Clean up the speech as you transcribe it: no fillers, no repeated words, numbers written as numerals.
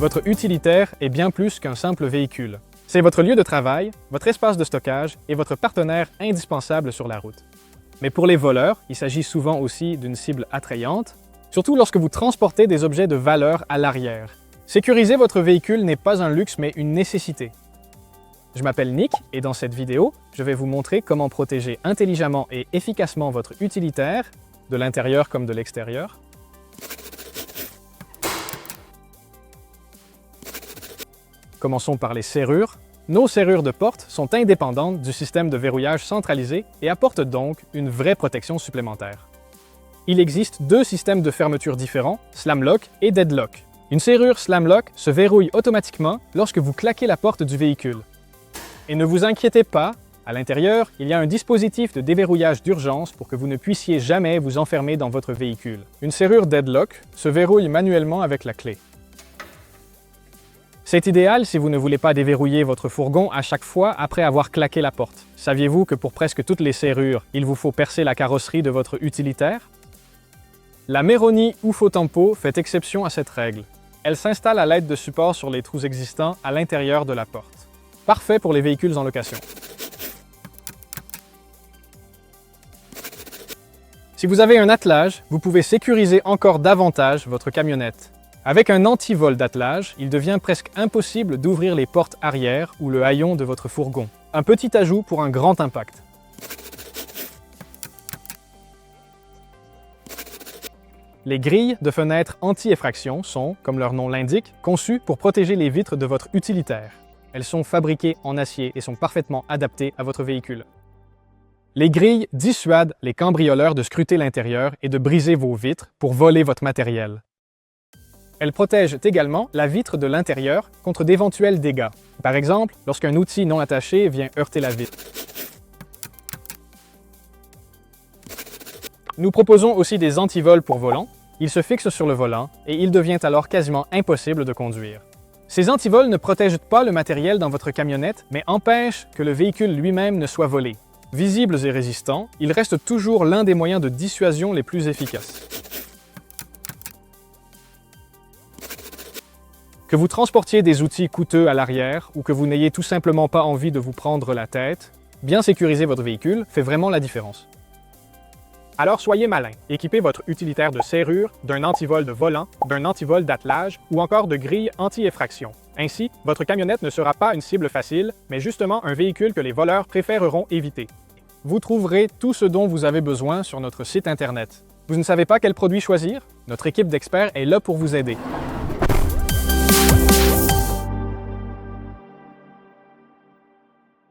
Votre utilitaire est bien plus qu'un simple véhicule. C'est votre lieu de travail, votre espace de stockage et votre partenaire indispensable sur la route. Mais pour les voleurs, il s'agit souvent aussi d'une cible attrayante, surtout lorsque vous transportez des objets de valeur à l'arrière. Sécuriser votre véhicule n'est pas un luxe mais une nécessité. Je m'appelle Nick et dans cette vidéo, je vais vous montrer comment protéger intelligemment et efficacement votre utilitaire, de l'intérieur comme de l'extérieur. Commençons par les serrures. Nos serrures de porte sont indépendantes du système de verrouillage centralisé et apportent donc une vraie protection supplémentaire. Il existe deux systèmes de fermeture différents, Slam Lock et Deadlock. Une serrure Slam Lock se verrouille automatiquement lorsque vous claquez la porte du véhicule. Et ne vous inquiétez pas, à l'intérieur, il y a un dispositif de déverrouillage d'urgence pour que vous ne puissiez jamais vous enfermer dans votre véhicule. Une serrure Deadlock se verrouille manuellement avec la clé. C'est idéal si vous ne voulez pas déverrouiller votre fourgon à chaque fois après avoir claqué la porte. Saviez-vous que pour presque toutes les serrures, il vous faut percer la carrosserie de votre utilitaire? La Meroni UFO-Tempo fait exception à cette règle. Elle s'installe à l'aide de supports sur les trous existants à l'intérieur de la porte. Parfait pour les véhicules en location. Si vous avez un attelage, vous pouvez sécuriser encore davantage votre camionnette. Avec un anti-vol d'attelage, il devient presque impossible d'ouvrir les portes arrière ou le haillon de votre fourgon. Un petit ajout pour un grand impact. Les grilles de fenêtres anti-effraction sont, comme leur nom l'indique, conçues pour protéger les vitres de votre utilitaire. Elles sont fabriquées en acier et sont parfaitement adaptées à votre véhicule. Les grilles dissuadent les cambrioleurs de scruter l'intérieur et de briser vos vitres pour voler votre matériel. Elles protègent également la vitre de l'intérieur contre d'éventuels dégâts. Par exemple, lorsqu'un outil non attaché vient heurter la vitre. Nous proposons aussi des antivols pour volant. Ils se fixent sur le volant et il devient alors quasiment impossible de conduire. Ces antivols ne protègent pas le matériel dans votre camionnette, mais empêchent que le véhicule lui-même ne soit volé. Visibles et résistants, ils restent toujours l'un des moyens de dissuasion les plus efficaces. Que vous transportiez des outils coûteux à l'arrière ou que vous n'ayez tout simplement pas envie de vous prendre la tête, bien sécuriser votre véhicule fait vraiment la différence. Alors soyez malin, équipez votre utilitaire de serrure, d'un antivol de volant, d'un antivol d'attelage ou encore de grille anti-effraction. Ainsi, votre camionnette ne sera pas une cible facile, mais justement un véhicule que les voleurs préféreront éviter. Vous trouverez tout ce dont vous avez besoin sur notre site Internet. Vous ne savez pas quel produit choisir? Notre équipe d'experts est là pour vous aider.